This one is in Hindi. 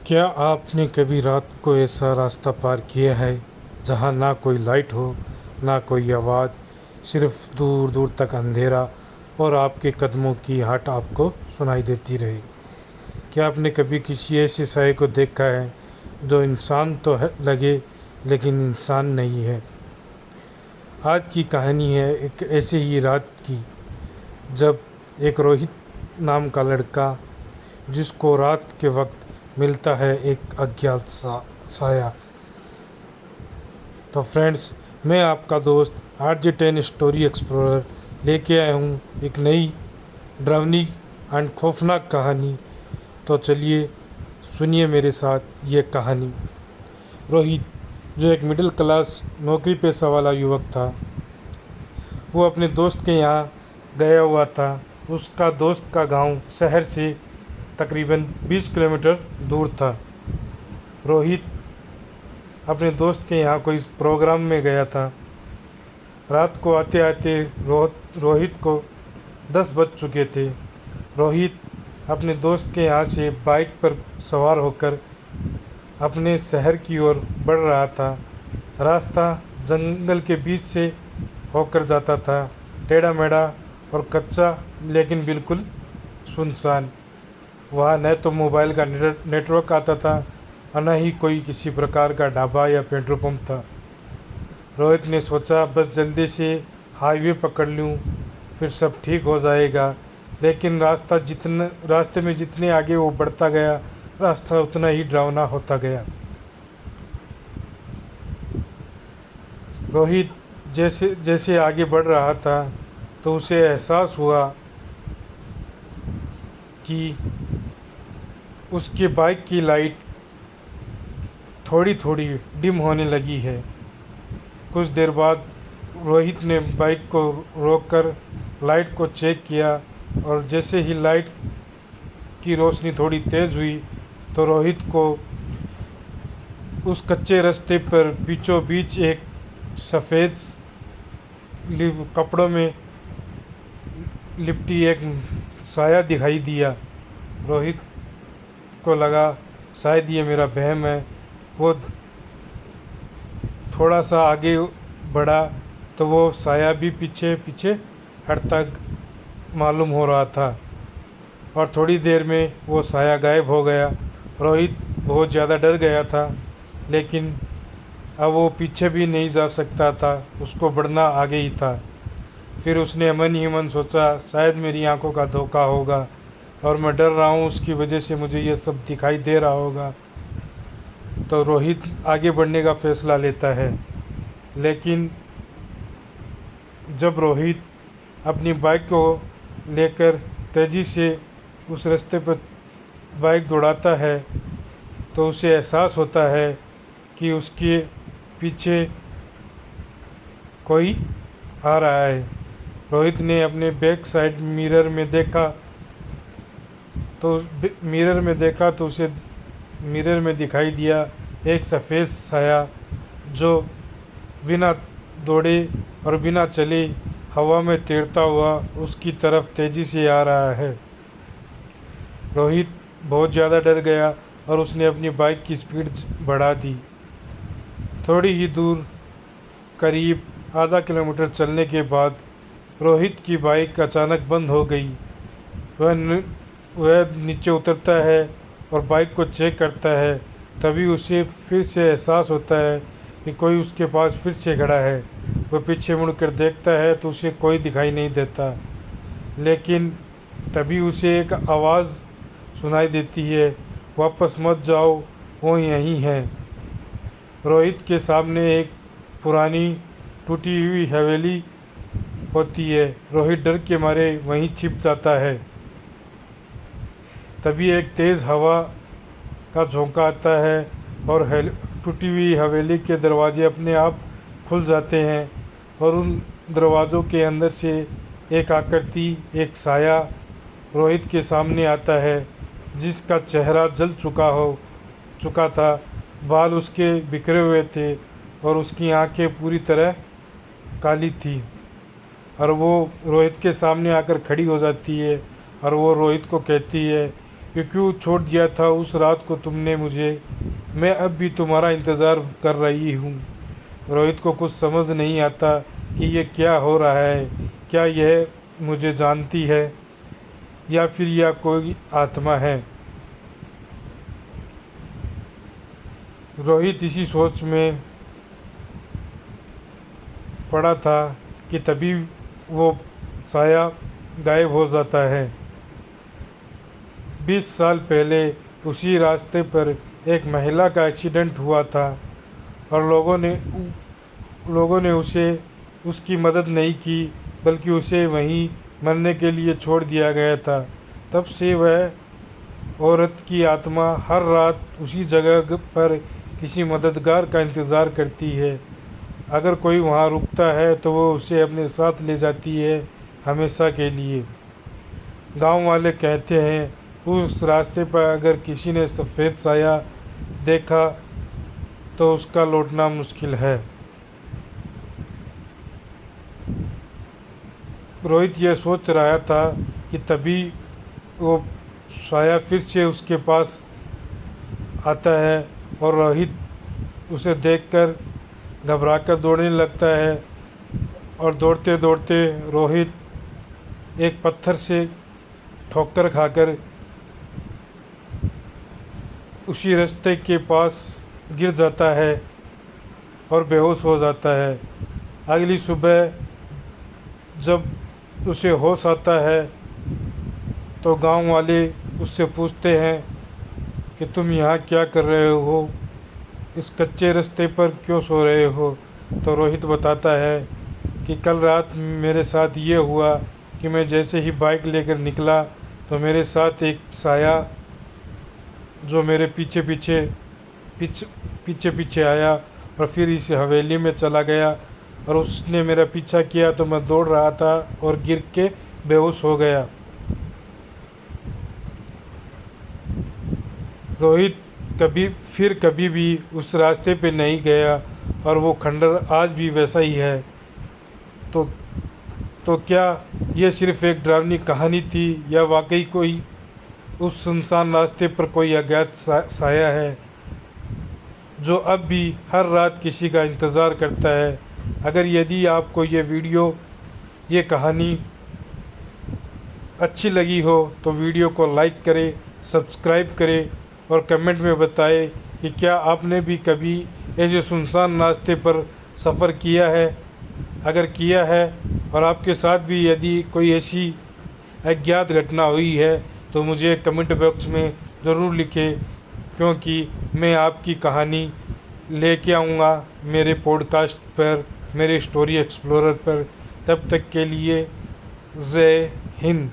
क्या आपने कभी रात को ऐसा रास्ता पार किया है जहाँ ना कोई लाइट हो, ना कोई आवाज़, सिर्फ दूर दूर तक अंधेरा और आपके कदमों की आहट आपको सुनाई देती रहे? क्या आपने कभी किसी ऐसे साए को देखा है जो इंसान तो है लगे लेकिन इंसान नहीं है? आज की कहानी है एक ऐसे ही रात की, जब एक रोहित नाम का लड़का, जिसको रात के वक्त मिलता है एक अज्ञात साया। तो फ्रेंड्स, मैं आपका दोस्त RJ10 स्टोरी एक्सप्लोरर लेके आया हूँ एक नई डरावनी एंड खौफनाक कहानी। तो चलिए सुनिए मेरे साथ ये कहानी। रोहित, जो एक मिडिल क्लास नौकरी पेशा वाला युवक था, वो अपने दोस्त के यहाँ गया हुआ था। उसका दोस्त का गांव शहर से तकरीबन 20 किलोमीटर दूर था। रोहित अपने दोस्त के यहाँ कोई प्रोग्राम में गया था। रात को आते आते रोहित को 10 बज चुके थे। रोहित अपने दोस्त के यहाँ से बाइक पर सवार होकर अपने शहर की ओर बढ़ रहा था। रास्ता जंगल के बीच से होकर जाता था, टेढ़ा मेढ़ा और कच्चा, लेकिन बिल्कुल सुनसान। वहाँ न तो मोबाइल का नेटवर्क आता था और न ही कोई किसी प्रकार का ढाबा या पेट्रोल पंप था। रोहित ने सोचा बस जल्दी से हाईवे पकड़ लूँ, फिर सब ठीक हो जाएगा। लेकिन रास्ते में जितने आगे वो बढ़ता गया, रास्ता उतना ही डरावना होता गया। रोहित जैसे जैसे आगे बढ़ रहा था तो उसे एहसास हुआ कि उसके बाइक की लाइट थोड़ी थोड़ी डिम होने लगी है। कुछ देर बाद रोहित ने बाइक को रोककर लाइट को चेक किया, और जैसे ही लाइट की रोशनी थोड़ी तेज़ हुई तो रोहित को उस कच्चे रास्ते पर बीचों बीच एक सफ़ेद कपड़ों में लिपटी एक साया दिखाई दिया। रोहित को लगा शायद ये मेरा वहम है। वो थोड़ा सा आगे बढ़ा तो वो साया भी पीछे पीछे हटता मालूम हो रहा था, और थोड़ी देर में वो साया गायब हो गया। रोहित बहुत ज़्यादा डर गया था, लेकिन अब वो पीछे भी नहीं जा सकता था, उसको बढ़ना आगे ही था। फिर उसने मन ही मन सोचा शायद मेरी आंखों का धोखा होगा और मैं डर रहा हूँ, उसकी वजह से मुझे ये सब दिखाई दे रहा होगा। तो रोहित आगे बढ़ने का फ़ैसला लेता है। लेकिन जब रोहित अपनी बाइक को लेकर तेज़ी से उस रास्ते पर बाइक दौड़ाता है तो उसे एहसास होता है कि उसके पीछे कोई आ रहा है। रोहित ने अपने बैक साइड मिरर में देखा तो उसे मिरर में दिखाई दिया एक सफ़ेद साया, जो बिना दौड़े और बिना चले हवा में तैरता हुआ उसकी तरफ तेज़ी से आ रहा है। रोहित बहुत ज़्यादा डर गया और उसने अपनी बाइक की स्पीड बढ़ा दी। थोड़ी ही दूर, करीब आधा किलोमीटर चलने के बाद रोहित की बाइक अचानक बंद हो गई। वह नीचे उतरता है और बाइक को चेक करता है। तभी उसे फिर से एहसास होता है कि कोई उसके पास फिर से खड़ा है। वह पीछे मुड़कर देखता है तो उसे कोई दिखाई नहीं देता, लेकिन तभी उसे एक आवाज़ सुनाई देती है, वापस मत जाओ, वो यहीं है। रोहित के सामने एक पुरानी टूटी हुई हवेली होती है। रोहित डर के मारे वहीं छिप जाता है। तभी एक तेज़ हवा का झोंका आता है और टूटी हुई हवेली के दरवाजे अपने आप खुल जाते हैं, और उन दरवाज़ों के अंदर से एक आकृति, एक साया रोहित के सामने आता है, जिसका चेहरा जल चुका था। बाल उसके बिखरे हुए थे और उसकी आंखें पूरी तरह काली थी, और वो रोहित के सामने आकर खड़ी हो जाती है और वो रोहित को कहती है कि क्यों छोड़ दिया था उस रात को तुमने मुझे। मैं अब भी तुम्हारा इंतज़ार कर रही हूँ। रोहित को कुछ समझ नहीं आता कि ये क्या हो रहा है। क्या यह मुझे जानती है या फिर यह कोई आत्मा है। रोहित इसी सोच में पड़ा था कि तभी वो साया गायब हो जाता है। 20 साल पहले उसी रास्ते पर एक महिला का एक्सीडेंट हुआ था और लोगों ने उसे उसकी मदद नहीं की, बल्कि उसे वहीं मरने के लिए छोड़ दिया गया था। तब से वह औरत की आत्मा हर रात उसी जगह पर किसी मददगार का इंतज़ार करती है। अगर कोई वहाँ रुकता है तो वो उसे अपने साथ ले जाती है, हमेशा के लिए। गांव वाले कहते हैं उस रास्ते पर अगर किसी ने सफ़ेद साया देखा तो उसका लौटना मुश्किल है। रोहित यह सोच रहा था कि तभी वो साया फिर से उसके पास आता है और रोहित उसे देखकर घबराकर दौड़ने लगता है। और दौड़ते दौड़ते रोहित एक पत्थर से ठोकर खाकर उसी रास्ते के पास गिर जाता है और बेहोश हो जाता है। अगली सुबह जब उसे होश आता है तो गांव वाले उससे पूछते हैं कि तुम यहाँ क्या कर रहे हो, इस कच्चे रास्ते पर क्यों सो रहे हो। तो रोहित बताता है कि कल रात मेरे साथ ये हुआ कि मैं जैसे ही बाइक लेकर निकला तो मेरे साथ एक साया जो मेरे पीछे पीछे आया और फिर इस हवेली में चला गया और उसने मेरा पीछा किया तो मैं दौड़ रहा था और गिर के बेहोश हो गया। रोहित कभी भी उस रास्ते पे नहीं गया और वो खंडर आज भी वैसा ही है। तो क्या यह सिर्फ एक डरावनी कहानी थी या वाकई कोई उस सुनसान रास्ते पर कोई अज्ञात साया है जो अब भी हर रात किसी का इंतज़ार करता है। अगर यदि आपको ये कहानी अच्छी लगी हो तो वीडियो को लाइक करें, सब्सक्राइब करें और कमेंट में बताएं कि क्या आपने भी कभी ऐसे सुनसान रास्ते पर सफ़र किया है। अगर किया है और आपके साथ भी यदि कोई ऐसी अज्ञात घटना हुई है तो मुझे कमेंट बॉक्स में ज़रूर लिखें, क्योंकि मैं आपकी कहानी लेके आऊँगा मेरे पॉडकास्ट पर, मेरे स्टोरी एक्सप्लोरर पर। तब तक के लिए जय हिंद।